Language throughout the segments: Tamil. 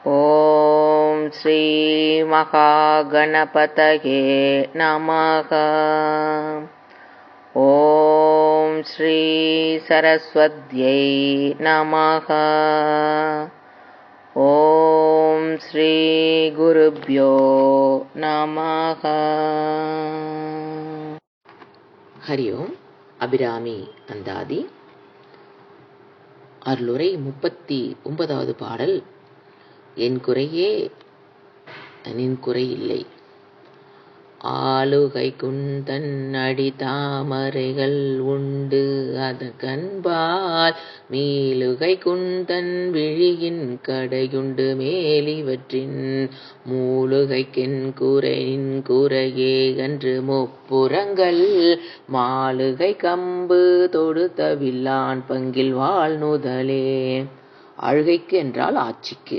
ஓம் ஸ்ரீ மகாகணபதயே நமக. ஓம் ஸ்ரீ சரஸ்வத்யை நமக. ஓம் ஸ்ரீ குருப்யோ நமக. ஹரி ஓம். அபிராமி அந்தாதி அருளுரை 39வது பாடல். என் குறையே நின் குறை இல்லை. ஆளுகை குந்தன் அடி தாமரைகள் உண்டு அதற்கன்பால் மீளுகை குந்தன் விழியின் கடையுண்டு மேலிவற்றின் மூலுகைக்கென் குறையின் குறையே அன்று முப்புறங்கள் மாளுகை கம்பு தொடுத்த வில்லான் பங்கில் வாழ்நுதலே. அழுகைக்கு என்றால் ஆட்சிக்கு,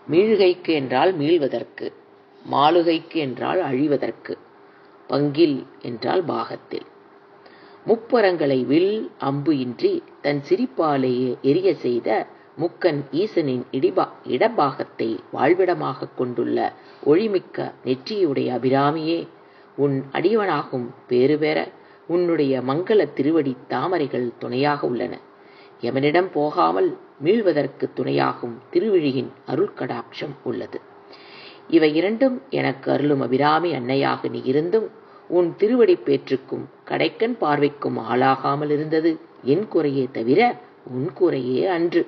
மீழ்கைக்கு என்றால் மீள்வதற்கு, மாளுகைக்கு என்றால் அழிவதற்கு, பங்கில் என்றால் பாகத்தில். முப்பரங்களை வில் அம்பு இன்றி தன் சிரிப்பாலேயே எரிய செய்த முக்கன் ஈசனின் இடபாகத்தை வாழ்விடமாக கொண்டுள்ள ஒளிமிக்க நெற்றியுடைய அபிராமியே, உன் அடியவனாகும் பேறு பெற உன்னுடைய மங்கள திருவடி தாமரைகள் துணையாக உள்ளன. எவனிடம் போகாமல் மீள்வதற்கு துணையாகும் திருவிழியின் அருள் கடாட்சம் உள்ளது. இவை இரண்டும் எனக்கு அருளும் அபிராமி அன்னையாக நீ இருந்தும் உன் திருவடி பேற்றுக்கும் கடைக்கண் பார்வைக்கும் ஆளாகாமல் இருந்தது என் குறையே தவிர உன் குறையே அன்று.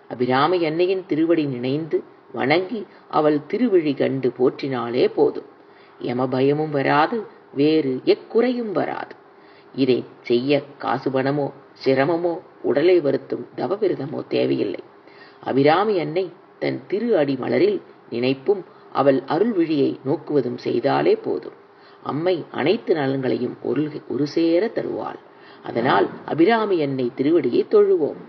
அபிராமி அன்னையின் திருவடி நினைந்து வணங்கி அவள் திருவிழி கண்டு போற்றினாலே போதும். எம பயமும் வராது, வேறு எக்குறையும் வராது. இதை செய்ய காசு பணமோ சிரமமோ உடலை வருத்தும் தவவிரதமோ தேவையில்லை. அபிராமி அன்னை தன் திரு அடி மலரில் நினைப்பும் அவள் அருள் விழியை நோக்குவதும் செய்தாலே போதும். அம்மை அனைத்து நலன்களையும் ஒரு சேர தருவாள். அதனால் அபிராமி அன்னை திருவடியை தொழுவோம்,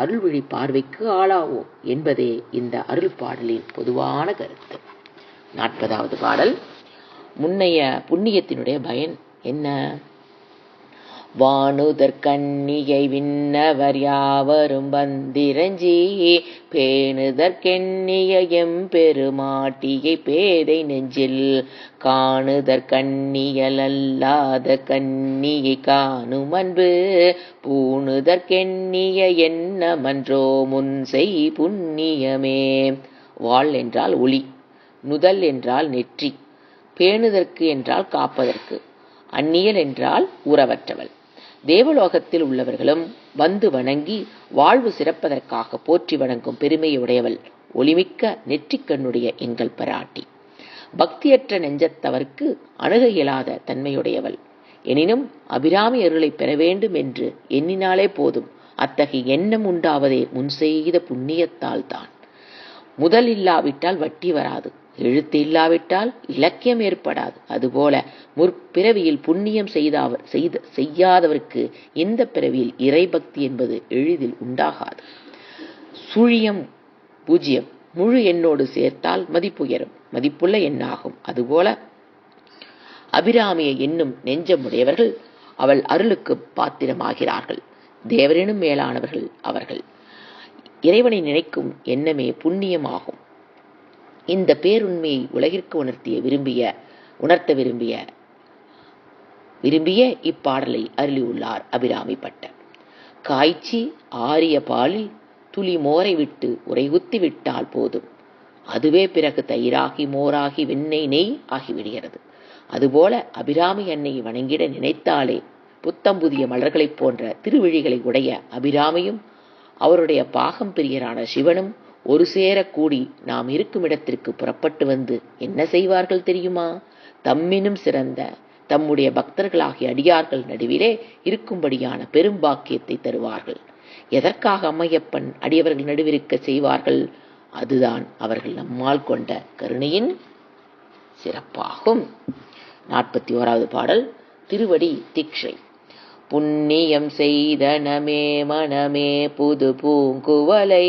அருள்விழி பார்வைக்கு ஆளாவோம் என்பதே இந்த அருள் பாடலின் பொதுவான கருத்து. 40வது பாடல். முன்னைய புண்ணியத்தினுடைய பயன் என்ன? வானுதற் கண்ணியை விண்ணவர் யாவரும் வந்திரஞ்சி பேணுதற்கெண்ணிய எம்பெருமாட்டியை பேதை நெஞ்சில் காணுதற் கண்ணியல் அல்லாத கண்ணியை காணும் அன்பு பூணுதற்கெண்ணிய எண்ணமன்றோ முன் செய் புண்ணியமே. வாள் என்றால் ஒளி, நுதல் என்றால் நெற்றி, பேணுதற்கு என்றால் காப்பதற்கு, அந்நியல் என்றால் உறவற்றவள். தேவலோகத்தில் உள்ளவர்களும் வந்து வணங்கி வாழ்வு சிறப்பதற்காக போற்றி வணங்கும் பெருமையுடையவள் ஒளிமிக்க நெற்றிக்கண்ணுடைய எங்கள் பராட்டி. பக்தியற்ற நெஞ்சத்தவர்க்கு அணுக இயலாத தன்மையுடையவள். எனினும் அபிராமி அருளை பெற வேண்டும் என்று எண்ணினாலே போதும். அத்தகைய எண்ணம் உண்டாவதே முன் செய்த புண்ணியத்தால் தான். முதல் இல்லாவிட்டால் வட்டி வராது, எழுத்து இல்லாவிட்டால் இலக்கியம் ஏற்படாது. அதுபோல முற்பிறவியில் புண்ணியம் செய்யாதவருக்கு இந்த பிறவியில் இறைபக்தி என்பது எளிதில் உண்டாகாது. சுழியம் 0 முழு எண்ணோடு சேர்த்தால் மதிப்புயரும், மதிப்புள்ள எண்ணாகும். அதுபோல அபிராமியை எண்ணும் நெஞ்சமுடையவர்கள் அவள் அருளுக்கு பாத்திரமாகிறார்கள். தேவரினும் மேலானவர்கள் அவர்கள். இறைவனை நினைக்கும் எண்ணமே புண்ணியமாகும். இந்த பேருண்மையை உலகிற்கு உணர்த்த விரும்பிய இப்பாடலை அருளியுள்ளார் அபிராமி பட்டர். காய்ச்சி ஆரிய பாலில் துளி மோரை விட்டு உரைகுத்தி விட்டால் போதும், அதுவே பிறகு தயிராகி மோராகி வெண்ணெய் நெய் ஆகிவிடுகிறது. அதுபோல அபிராமி அன்னையை வணங்கிட நினைத்தாலே புத்தம் புதிய மலர்களைப் போன்ற திருவிழிகளை உடைய அபிராமியும் அவருடைய பாகம் பிரியரான சிவனும் ஒரு சேர கூடி நாம் இருக்கும் இடத்திற்கு புறப்பட்டு வந்து என்ன செய்வார்கள் தெரியுமா? தம்மினும் சிறந்த தம்முடைய பக்தர்களாகிய அடியார்கள் நடுவிலே இருக்கும்படியான பெரும் பாக்கியத்தை தருவார்கள். எதற்காக அம்மையப்பன் அடியவர்கள் நடுவிருக்க செய்வார்கள்? அதுதான் அவர்கள் நம்மால் கொண்ட கருணையின் சிறப்பாகும். 41வது பாடல். திருவடி தீட்சை. புண்ணியம் செய்தனமே மனமே புது பூங்குவலை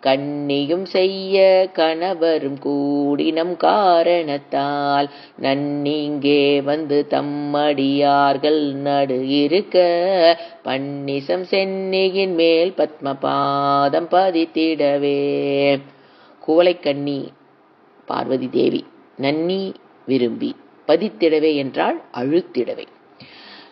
கண்ணியும் செய்ய கணவரும் கூடினம் காரணத்தால் நன்னிங்கே வந்து தம்மடியார்கள் நடு இருக்க பன்னிசம் சென்னியின் மேல் பத்மபாதம் பதித்திடவே. குவளைக்கண்ணி பார்வதி தேவி. நன்னி விரும்பி, பதித்திடவே என்றால் அழுத்திடவே.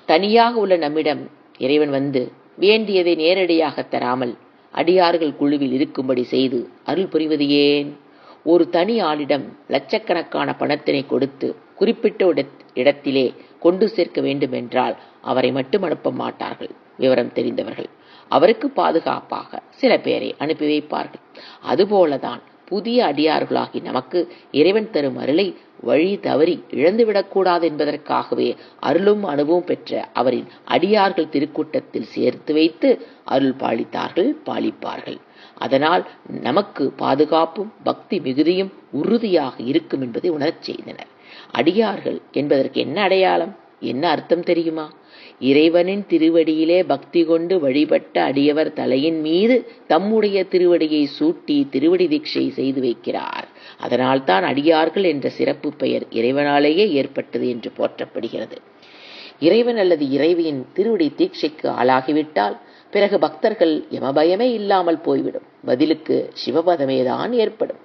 தனியாக உள்ள நம்மிடம் இறைவன் வந்து வேண்டியதை நேரடியாக தராமல் அடியார்கள் குழுவில் இருக்கும்படி செய்து அருள் புரிவது ஏன்? ஒரு தனி ஆளிடம் லட்சக்கணக்கான பணத்தினை கொடுத்து குறிப்பிட்ட இடத்திலே கொண்டு சேர்க்க வேண்டும் என்றால் அவரை மட்டும் அனுப்ப மாட்டார்கள். விவரம் தெரிந்தவர்கள் அவருக்கு பாதுகாப்பாக சில பேரை அனுப்பி வைப்பார்கள். அதுபோலதான் புதிய அடியார்களாகி நமக்கு இறைவன் தரும் அருளை வழி தவறி இழந்துவிடக்கூடாது என்பதற்காகவே அருளும் அனுபவம் பெற்ற அவரின் அடியார்கள் திருக்கூட்டத்தில் சேர்த்து வைத்து அருள் பாலிப்பார்கள். அதனால் நமக்கு பாதுகாப்பும் பக்தி மிகுதியும் உறுதியாக இருக்கும் என்பதை உணரச் செய்தனர். அடியார்கள் என்பதற்கு என்ன அடையாளம், என்ன அர்த்தம் தெரியுமா? இறைவனின் திருவடியிலே பக்தி கொண்டு வழிபட்ட அடியவர் தலையின் மீது தம்முடைய திருவடியை சூட்டி திருவடி தீட்சை செய்து வைக்கிறார். அதனால்தான் அடியார்கள் என்ற சிறப்பு பெயர் இறைவனாலேயே ஏற்பட்டது என்று போற்றப்படுகிறது. இறைவன் அல்லது இறைவியின் திருவடி தீட்சைக்கு ஆளாகிவிட்டால் பிறகு பக்தர்கள் யமபயமே இல்லாமல் போய்விடும். பதிலுக்கு சிவபதமேதான் ஏற்படும்.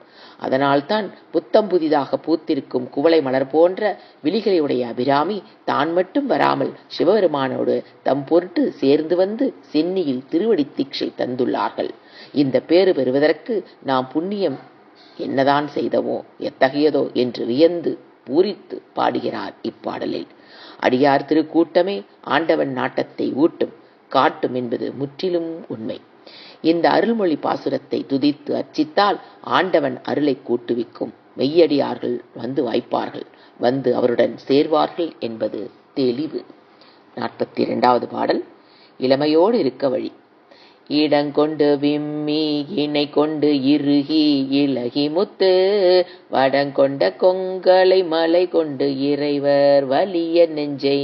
அதனால்தான் புத்தம் புதிதாக பூத்திருக்கும் குவளை மலர் போன்ற விழிகளையுடைய அபிராமி தான் மட்டும் வராமல் சிவபெருமானோடு தம் பொருட்டு சேர்ந்து வந்து சென்னியில் திருவடி தீட்சை தந்துள்ளார்கள். இந்த பேறு பெறுவதற்கு நாம் புண்ணியம் என்னதான் செய்தமோ, எத்தகையதோ என்று வியந்து பூரித்து பாடுகிறார் இப்பாடலில். அடியார் திருக்கூட்டமே ஆண்டவன் நாட்டத்தை ஊட்டும் காட்டும் என்பது முற்றிலும் உண்மை. இந்த அருள்மொழி பாசுரத்தை துதித்து அர்ச்சித்தால் ஆண்டவன் அருளை கூட்டுவிக்கும் மெய்யடியார்கள் வந்து வாய்ப்பார்கள், வந்து அவருடன் சேர்வார்கள் என்பது தெளிவு. 42வது பாடல். இளமையோடு இருக்க வழி. இடங்கொண்டு விம்மி இணை கொண்டு இறுகி இலகி முத்து வடங்கொண்ட கொங்கலை மலை கொண்டு இறைவர் வலிய நெஞ்சை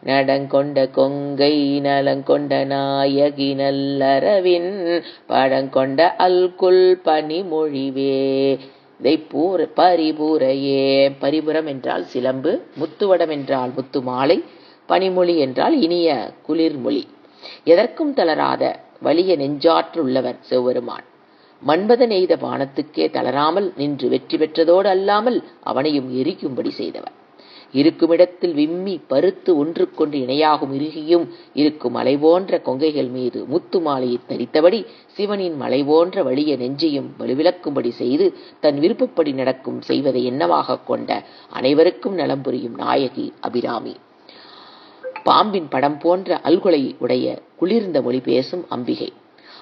நடங்கொண்ட கொங்கை நலங்கொண்ட நாயகி நல்லறவின் படங்கொண்ட அல்குல் பனிமொழிவே பரிபுரையே. பரிபுரம் என்றால் சிலம்பு, முத்துவடம் என்றால் முத்து மாலை, பனிமொழி என்றால் இனிய குளிர்மொழி. எதற்கும் தளராத வலிய நெஞ்சாற்று உள்ளவர் சிவபெருமான். மன்மத நெய்த பானத்துக்கே தளராமல் நின்று வெற்றி பெற்றதோடு அல்லாமல் அவனையும் எரிக்கும்படி செய்தவர். இருக்குமிடத்தில் விம்மி பருத்து ஒன்றுக்கொன்று இணையாகும் இறுகியும் இருக்கும் மலை போன்ற கொங்கைகள் மீது முத்து மாலையை தரித்தபடி சிவனின் மலை போன்ற வலிய நெஞ்சையும் வலுவிளக்கும்படி செய்து தன் விருப்பப்படி நடக்கும் செய்வதை எண்ணமாக கொண்ட அனைவருக்கும் நலம் புரியும் நாயகி அபிராமி. பாம்பின் படம் போன்ற அல்குலை உடைய குளிர்ந்த மொழி பேசும் அம்பிகை.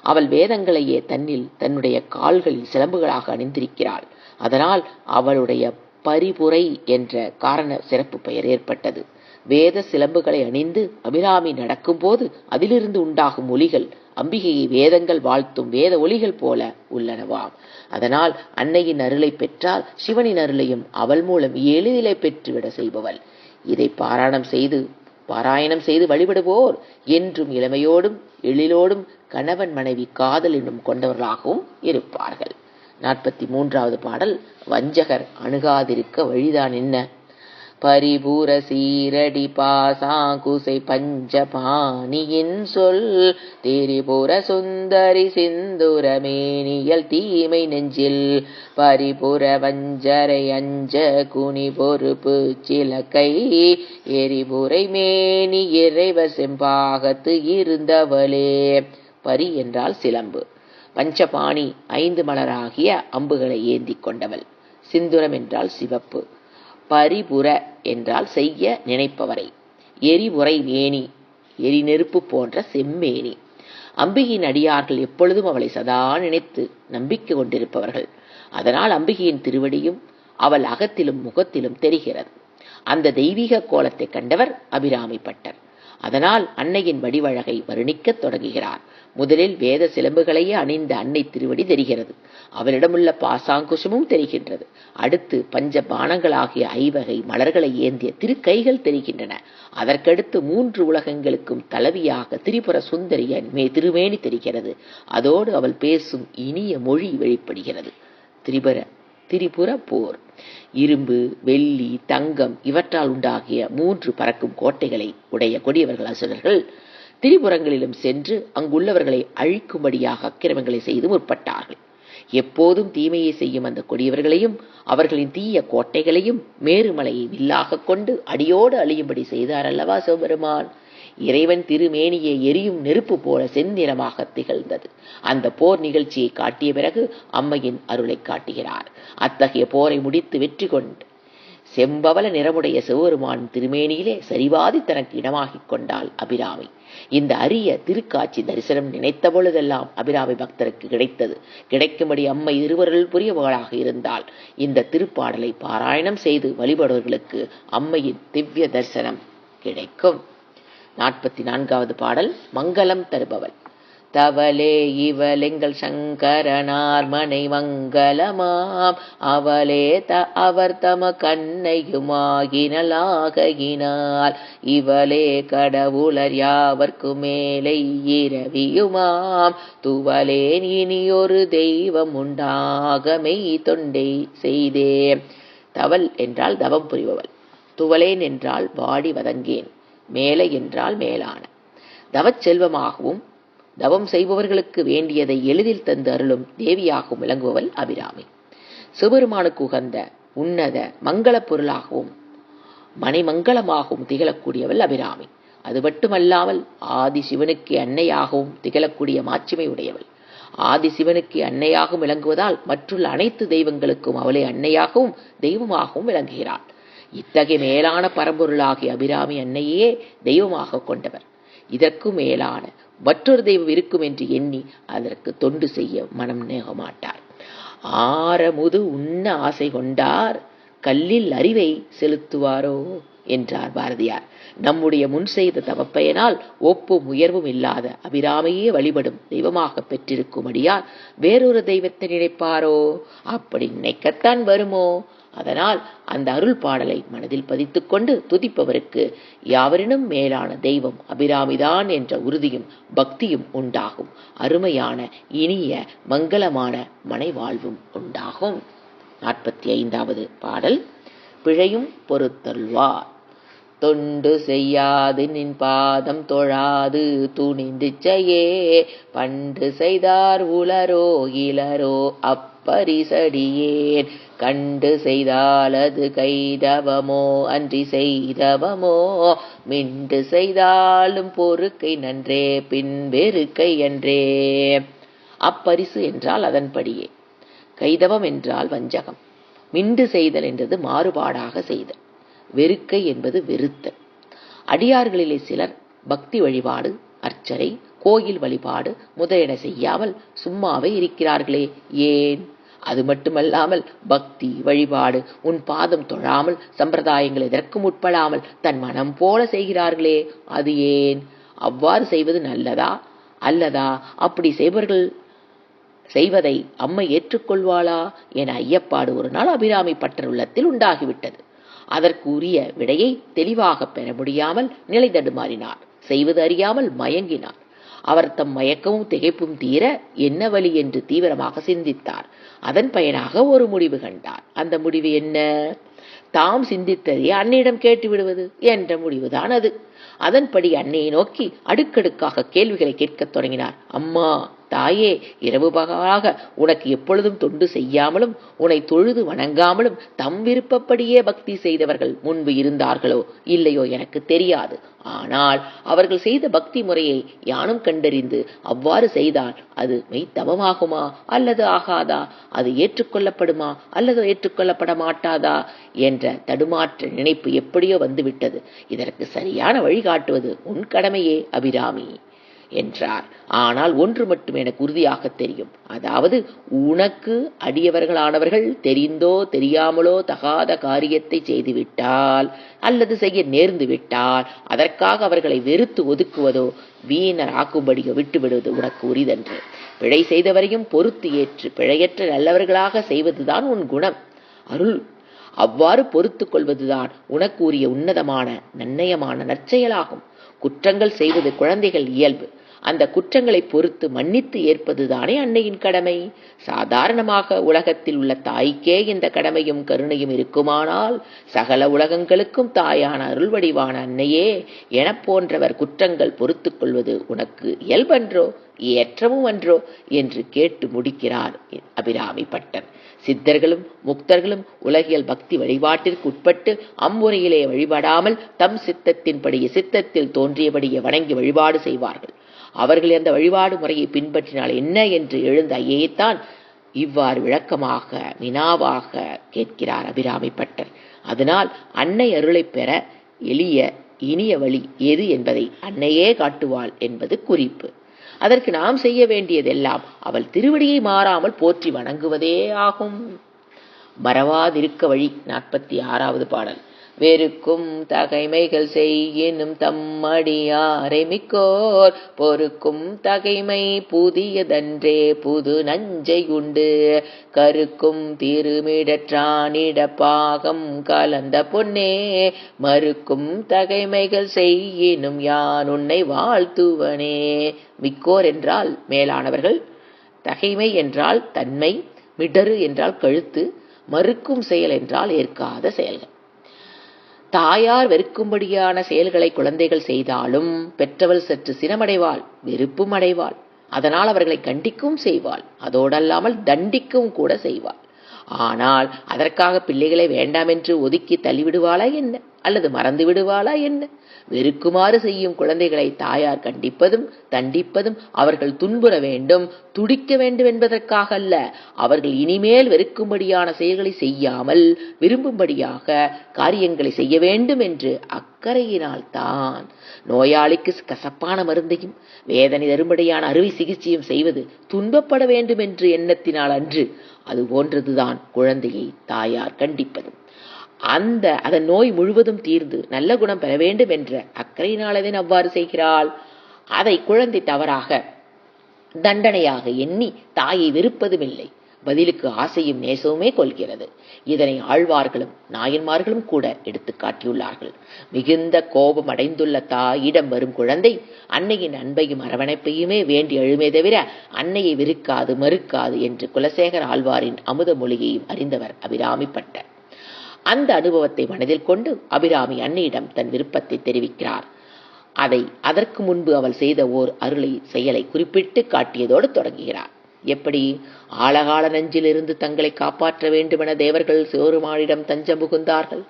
அவள் வேதங்களையே தன்னுடைய கால்களில் சிலம்புகளாக அணிந்திருக்கிறாள். அதனால் அவளுடைய பரிபுரை என்ற காரண சிறப்பு பெயர் ஏற்பட்டது. வேத சிலம்புகளை அணிந்து அபிராமி நடக்கும் போது அதிலிருந்து உண்டாகும் ஒலிகள் அம்பிகையை வேதங்கள் வாழ்த்தும் வேத ஒலிகள் போல உள்ளனவாம். அதனால் அன்னையின் அருளை பெற்றால் சிவனின் அருளையும் அவள் மூலம் எளிதிலே பெற்றுவிட செய்பவள். இதை பாராயணம் செய்து வழிபடுவோர் என்றும் இளமையோடும் எழிலோடும் கணவன் மனைவி காதல் என்னும் கொண்டவர்களாகவும் இருப்பார்கள். 43வது பாடல். வஞ்சகர் அணுகாதிருக்க வழிதான் என்ன? பரிபூர சீரடி பாசாங்குசை பஞ்சபாணியின் சொல் திரிபுர சுந்தரி சிந்துர மேனியல் தீமை நெஞ்சில் பரிபுர வஞ்சரை அஞ்ச குனி பொறுப்பு சிலக்கை எரிபுரை மேனி இறைவ செம்பாகத்து இருந்தவளே. பரி என்றால் சிலம்பு, பஞ்சபாணி 5 மலராகிய அம்புகளை ஏந்தி கொண்டவள். சிந்துரம் என்றால் சிவப்பு, பரிபுர என்றால் செய்ய நினைப்பவரை, எரிபுரை மேனி எரி நெருப்பு போன்ற செம்மேனி. அம்பிகையின் அடியார்கள் எப்பொழுதும் அவளை சதா நினைத்து நம்பிக்கை கொண்டிருப்பவர்கள். அதனால் அம்பிகையின் திருவடியும் அவள் அகத்திலும் முகத்திலும் தெரிகிறது. அந்த தெய்வீக கோலத்தை கண்டவர் அபிராமி பட்டர். அதனால் அன்னையின் வடிவழகை வர்ணிக்கத் தொடங்குகிறார். முதலில் வேத சிலம்புகளையே அணிந்த அன்னை திருவடி தெரிகிறது. அவளிடமுள்ள பாசாங்குஷமும் தெரிகின்றது. அடுத்து பஞ்ச பானங்களாகிய 5 வகை மலர்களை ஏந்திய திருக்கைகள் தெரிகின்றன. அதற்கடுத்து 3 உலகங்களுக்கும் தலைவியாக திரிபுர சுந்தரியின் திருமேனி தெரிகிறது. அதோடு அவள் பேசும் இனிய மொழி வெளிப்படுகிறது. திரிபுர போர், இரும்பு, வெள்ளி, தங்கம் இவற்றால் உண்டாகிய 3 பறக்கும் கோட்டைகளை உடைய கொடியவர்கள் அசுரர்கள் திரிபுரங்களிலும் சென்று அங்குள்ளவர்களை அழிக்கும்படியாக அக்கிரமங்களை செய்து முற்பட்டார்கள். எப்போதும் தீமையை செய்யும் அந்த கொடியவர்களையும் அவர்களின் தீய கோட்டைகளையும் மேருமலையை வில்லாக கொண்டு அடியோடு அழியும்படி செய்தார் அல்லவா சிவபெருமான். இறைவன் திருமேனியை எரியும் நெருப்பு போல செந்நிறமாக திகழ்ந்தது. அந்த போர் நிகழ்ச்சியை காட்டிய பிறகு அம்மையின் அருளை காட்டுகிறார். அத்தகைய போரை முடித்து வெற்றி கொண்டு செம்பவள நிறமுடைய சிவபெருமான் திருமேனியிலே சரிவாதி தனக்கு இடமாகிக் கொண்டாள் அபிராமி. இந்த அரிய திருக்காட்சி தரிசனம் நினைத்த பொழுதெல்லாம் அபிராமி பக்தருக்கு கிடைத்தது. கிடைக்கும்படி அம்மை திருவருள் புரியவர்களாக இருந்தால் இந்த திருப்பாடலை பாராயணம் செய்து வழிபடுவர்களுக்கு அம்மையின் திவ்ய தரிசனம் கிடைக்கும். 44வது பாடல். மங்களம் தருபவள். தவளே இவள் எங்கள் சங்கரனார் மனை மங்களமாம், அவளே அவர் தம கண்ணையுமாகினலாகினாள், இவளே கடவுளர் யாவர்க்கு மேலை இரவியுமாம், துவலேன் இனியொரு தெய்வம் உண்டாகமை தொண்டை செய்தே. தவள் என்றால் தவம் புரிபவள், துவலேன் என்றால் வாடி வதங்கேன், மேலை என்றால் மேலான. தவச் செல்வமாகவும் தவம் செய்பவர்களுக்கு வேண்டியதை எளிதில் தந்து அருளும் தேவியாகவும் விளங்குபவள் அபிராமி. சிவபெருமானுக்கு உகந்த உன்னத மங்கள பொருளாகவும் மனைமங்கலமாகவும் திகழக்கூடியவள் அபிராமி. அது மட்டுமல்லாமல் ஆதி சிவனுக்கு அன்னையாகவும் திகழக்கூடிய மாட்சிமை உடையவள். ஆதி சிவனுக்கு அன்னையாகவும் விளங்குவதால் மற்றுள்ள அனைத்து தெய்வங்களுக்கும் அவளே அன்னையாகவும் தெய்வமாகவும் விளங்குகிறாள். இத்தகைய மேலான பரம்பொருளாகிய அபிராமி அன்னையே தெய்வமாக கொண்டவர். இதற்கு மேலான மற்றொரு தெய்வம் இருக்கும் என்று எண்ணி அதற்கு தொண்டு செய்ய மனம் நேகமாட்டார். ஆரமுது உண்ண ஆசை கொண்டார், கல்லில் அறிவை செலுத்துவாரோ என்றார் பாரதியார். நம்முடைய முன் செய்த தவப்பயனால் ஒப்பும் உயர்வும் இல்லாத அபிராமையே வழிபடும் தெய்வமாக பெற்றிருக்கும்படியால் வேறொரு தெய்வத்தை நினைப்பாரோ? அப்படி நினைக்கத்தான் வருமோ? அதனால் அந்த அருள் பாடலை மனதில் பதித்துக் கொண்டு துதிப்பவருக்கு யாவரினும் மேலான தெய்வம் அபிராமிதான் என்ற உறுதியும் பக்தியும் உண்டாகும். அருமையான இனிய மங்களமான மனை வாழ்வும் உண்டாகும். 45வது பாடல். பிழையும் பொறுத்தருள்வார். தொண்டு செய்யாது நின் பாதம் தொழாது துணிந்து செய்யே, பண்டு செய்தார் உளரோ இளரோ அப்பரிசடியேன், கண்டு செய்தால் அது கைதவமோ அன்றி செய்தவமோ, மிண்டு செய்தாலும் பொறுக்கை நன்றே பின் வெறுக்கை என்றே. அப்பரிசு என்றால் அதன்படியே, கைதவம் என்றால் வஞ்சகம், மிண்டு செய்தல் என்றது மாறுபாடாக செய்தல், வெறுக்கை என்பது வெறுத்தல். அடியார்களிலே சிலர் பக்தி வழிபாடு, அர்ச்சனை, கோயில் வழிபாடு முதலியன செய்யாமல் சும்மாவே இருக்கிறார்களே, ஏன்? அது மட்டுமல்லாமல் பக்தி வழிபாடு உன் பாதம் தொழாமல் சம்பிரதாயங்கள் எதற்கும் உட்படாமல் தன் மனம் போல செய்கிறார்களே, அது ஏன்? அவ்வாறு செய்வது நல்லதா அல்லதா? அப்படி செய்வதை அம்மை ஏற்றுக்கொள்வாளா என ஐயப்பாடு ஒரு நாள் அபிராமி பட்டர் உள்ளத்தில் உண்டாகிவிட்டது. அதற்கு உரிய விடையை தெளிவாக பெற முடியாமல் நிலை தடுமாறினார். செய்வது அறியாமல் மயங்கினார். அவர் தம் மயக்கமும் திகைப்பும் தீர என்ன வழி என்று தீவிரமாக சிந்தித்தார். அதன் பயனாக ஒரு முடிவு கண்டார். அந்த முடிவு என்ன? தாம் சிந்தித்ததை அன்னையிடம் கேட்டு விடுவது என்ற முடிவுதான் அது. அதன்படி அன்னையை நோக்கி அடுக்கடுக்காக கேள்விகளை கேட்கத் தொடங்கினார். அம்மா, தாயே, இரவு பகலாக உனக்கு எப்பொழுதும் தொண்டு செய்யாமலும் உன்னை தொழுது வணங்காமலும் தம் விருப்பப்படியே பக்தி செய்தவர்கள் முன்பு இருந்தார்களோ இல்லையோ எனக்கு தெரியாது. ஆனால் அவர்கள் செய்த பக்தி முறையை யானும் கண்டறிந்து அவ்வாறு செய்தால் அது மெய்த்தவமாகுமா அல்லது ஆகாதா? அது ஏற்றுக்கொள்ளப்படுமா அல்லது ஏற்றுக்கொள்ளப்பட மாட்டாதா என்ற தடுமாற்ற நினைப்பு எப்படியோ வந்துவிட்டது. இதற்கு சரியான வழிகாட்டுவது உன் கடமையே அபிராமி என்றார். ஆனால் ஒன்று மட்டும் எனக்கு உறுதியாக தெரியும். அதாவது உனக்கு அடியவர்களானவர்கள் தெரிந்தோ தெரியாமலோ தகாத காரியத்தை செய்துவிட்டால் அல்லது செய்ய நேர்ந்து விட்டால் அதற்காக அவர்களை வெறுத்து ஒதுக்குவதோ வீணர் ஆக்கும்படியோ விட்டுவிடுவது உனக்கு உரிதன்று. பிழை செய்தவரையும் பொறுத்து ஏற்று பிழையற்ற நல்லவர்களாக செய்வதுதான் உன் குணம், அருள். அவ்வாறு பொறுத்து கொள்வதுதான் உனக்கு உரிய உன்னதமான நன்னயமான நற்செயலாகும். குற்றங்கள் செய்வது குழந்தைகள் இயல்பு. அந்த குற்றங்களை பொறுத்து மன்னித்து ஏற்பதுதானே அன்னையின் கடமை. சாதாரணமாக உலகத்தில் உள்ள தாய்க்கே இந்த கடமையும் கருணையும் இருக்குமானால் சகல உலகங்களுக்கும் தாயான அருள் வடிவான அன்னையே என போன்றவர் குற்றங்கள் பொறுத்து கொள்வது உனக்கு இயல்பன்றோ ஏற்றமும் அன்றோ என்று கேட்டு முடிக்கிறார் அபிராமி பட்டர். சித்தர்களும் முக்தர்களும் உலகியல் பக்தி வழிபாட்டிற்கு உட்பட்டு அம்முறையிலே வழிபடாமல் தம் சித்தத்தின்படியே சித்தத்தில் தோன்றியபடியே வணங்கி வழிபாடு செய்வார்கள். அவர்கள் அந்த வழிபாடு முறையை பின்பற்றினால் என்ன என்று எழுந்த ஐயைத்தான் இவ்வாறு விளக்கமாக வினாவாக கேட்கிறார் அபிராமி பட்டர். அதனால் அன்னை அருளை பெற எளிய இனிய வழி எது என்பதை அன்னையே காட்டுவாள் என்பது குறிப்பு. அதற்கு நாம் செய்ய வேண்டியதெல்லாம் அவள் திருவடியை மாறாமல் போற்றி வணங்குவதே ஆகும். மறவாதிருக்க வழி. 46வது பாடல். வெறுக்கும் தகைமைகள் செய்யினும் தம்மடியாரை மிக்கோர் பொறுக்கும் தகைமை புதியதன்றே புது நஞ்சை உண்டு கருக்கும் திருமிடற்றானிட பாகம் கலந்த பொன்னே மறுக்கும் தகைமைகள் செய்யினும் யான் உன்னை வாழ்த்துவனே. மிக்கோர் என்றால் மேலானவர்கள், தகைமை என்றால் தன்மை, மிடறு என்றால் கழுத்து, மறுக்கும் செயல் என்றால் ஏற்காத செயல்கள். தாயார் வெறுக்கும்படியான செயல்களை குழந்தைகள் செய்தாலும் பெற்றவள் சற்று சினமடைவாள், வெறுப்பும் அடைவாள். அதனால் அவர்களை கண்டிக்கும் செய்வாள், அதோடல்லாமல் தண்டிக்கவும் கூட செய்வாள். ஆனால் அதற்காக பிள்ளைகளை வேண்டாம் என்று ஒதுக்கி தள்ளிவிடுவாளா என்ன, அல்லது மறந்து விடுவாளா என்ன? வெறுக்குமாறு செய்யும் குழந்தைகளை தாயார் கண்டிப்பதும் தண்டிப்பதும் அவர்கள் துன்புற வேண்டும், துடிக்க வேண்டும் என்பதற்காக அல்ல, அவர்கள் இனிமேல் வெறுக்கும்படியான செயல்களை செய்யாமல் விரும்பும்படியாக காரியங்களை செய்ய வேண்டும் என்று அக்கறையினால் தான். நோயாளிக்கு கசப்பான மருந்தையும் வேதனை தரும்படியான அறுவை சிகிச்சையும் செய்வது துன்பப்பட வேண்டும் என்று எண்ணத்தினால் அன்று. அது போன்றதுதான் குழந்தையை தாயார் கண்டிப்பதும். அதன் நோய் முழுவதும் தீர்ந்து நல்ல குணம் பெற வேண்டும் என்ற அக்கறையினாலதே அவ்வாறு செய்கிறாள். அதை குழந்தை தவறாக தண்டனையாக எண்ணி தாயை வெறுப்பதும் இல்லை, பதிலுக்கு ஆசையும் நேசவுமே கொள்கிறது. இதனை ஆழ்வார்களும் நாயன்மார்களும் கூட எடுத்து காட்டியுள்ளார்கள். மிகுந்த கோபம் அடைந்துள்ள தாயிடம் வரும் குழந்தை அன்னையின் அன்பையும் அரவணைப்பையுமே வேண்டி எழுமே தவிர அன்னையை வெறுக்காது மறுக்காது என்று குலசேகர ஆழ்வாரின் அமுத மொழியையும் அறிந்தவர் அபிராமி பட்டர். அந்த அனுபவத்தை மனதில் கொண்டு அபிராமி அன்னையிடம் தன் விருப்பத்தை தெரிவிக்கிறார். அதற்கு முன்பு அவள் செய்த ஓர் செயலை குறிப்பிட்டு காட்டியதோடு தொடங்குகிறார். எப்படி? ஆழகால நஞ்சிலிருந்து தங்களை காப்பாற்ற வேண்டுமென தேவர்கள் சிவபெருமானிடம் தஞ்சம் புகுந்தார்கள்.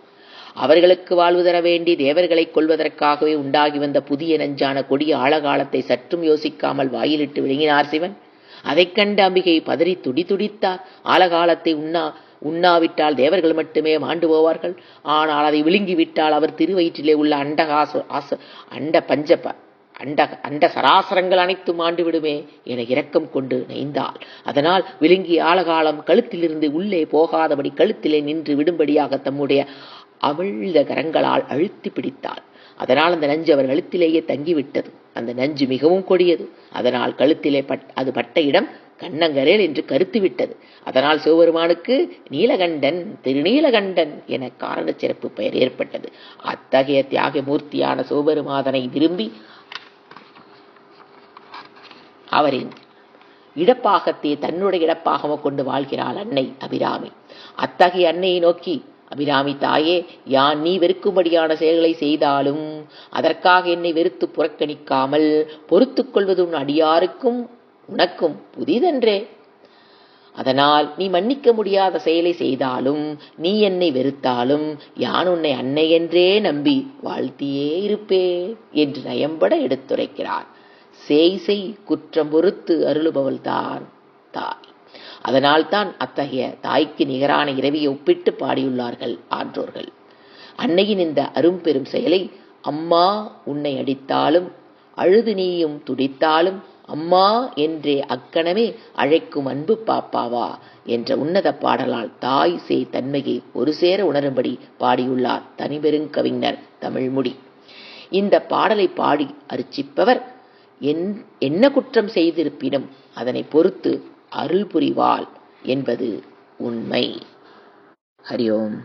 அவர்களுக்கு வாழ்வு தர வேண்டி தேவர்களை கொள்வதற்காகவே உண்டாகி வந்த புதிய நஞ்சான கொடிய ஆழகாலத்தை சற்றும் யோசிக்காமல் வாயிலிட்டு விழுங்கினார் சிவன். அதைக் கண்ட அம்பிகை பதறி துடித்தார். ஆழகாலத்தை உண்ணாவிட்டால் தேவர்கள் மட்டுமே மாண்டு போவார்கள். ஆனால் அதை விழுங்கிவிட்டால் அவர் திருவயிற்றிலே உள்ள அண்ட சராசரங்கள் அனைத்தும் ஆண்டு விடுமே என இரக்கம் கொண்டு நெய்ந்தாள். அதனால் விழுங்கிய ஆழகாலம் கழுத்திலிருந்து உள்ளே போகாதபடி கழுத்திலே நின்று விடும்படியாக தம்முடைய அமிழ்ந்த கரங்களால் அழுத்தி பிடித்தாள். அதனால் அந்த நஞ்சு அவர் கழுத்திலேயே தங்கிவிட்டது. அந்த நஞ்சு மிகவும் கொடியது. அதனால் கழுத்திலே அது பட்ட இடம் கண்ணங்கரேல் என்று கருத்து விட்டது. அதனால் சிவபெருமானுக்கு நீலகண்டன், திருநீலகண்டன் என காரண சிறப்பு பெயர் ஏற்பட்டது. அத்தகைய தியாக மூர்த்தியான சிவபெருமாதனை விரும்பி அவரின் இடப்பாகத்தை தன்னுடைய இடப்பாகமாக கொண்டு வாழ்கிறாள் அன்னை அபிராமி. அத்தகைய அன்னையை நோக்கி, அபிராமி தாயே, யான் நீ வெறுக்கும்படியான செயல்களை செய்தாலும் அதற்காக என்னை வெறுத்து புறக்கணிக்காமல் பொறுத்துக் கொள்வது உன் அடியாருக்கும் உனக்கும் புதிதென்றே. அதனால் நீ மன்னிக்க முடியாத செயலை செய்தாலும் நீ என்னை வெறுத்தாலும் யான் உன்னை அன்னை என்றே நம்பி வாழ்த்தியே இருப்பேன் என்று நயம்பட எடுத்துரைக்கிறார். செய் குற்றம் பொறுத்து அருளுபவள் தான் தாய். அதனால்தான் அத்தகைய தாய்க்கு நிகரான இரவியை ஒப்பிட்டு பாடியுள்ளார்கள் ஆன்றோர்கள். அன்னையின் இந்த அரும்பெரும் செயலை அம்மா உன்னை அடித்தாலும் அழுது நீயும் துடித்தாலும் அம்மா என்றே அக்கணமே அழைக்கும் அன்பு பாப்பாவா என்ற உன்னத பாடலால் தாய் சேய் தன்மையை ஒரு சேர உணரும்படி பாடியுள்ளார் தனிபெருங்கவிஞர் தமிழ்முடி. இந்த பாடலை பாடி அர்ச்சிப்பவர் என்ன குற்றம் செய்திருப்பினும் அதனை பொறுத்து அருள் புரிவாள் என்பது உண்மை. ஹரி ஓம்.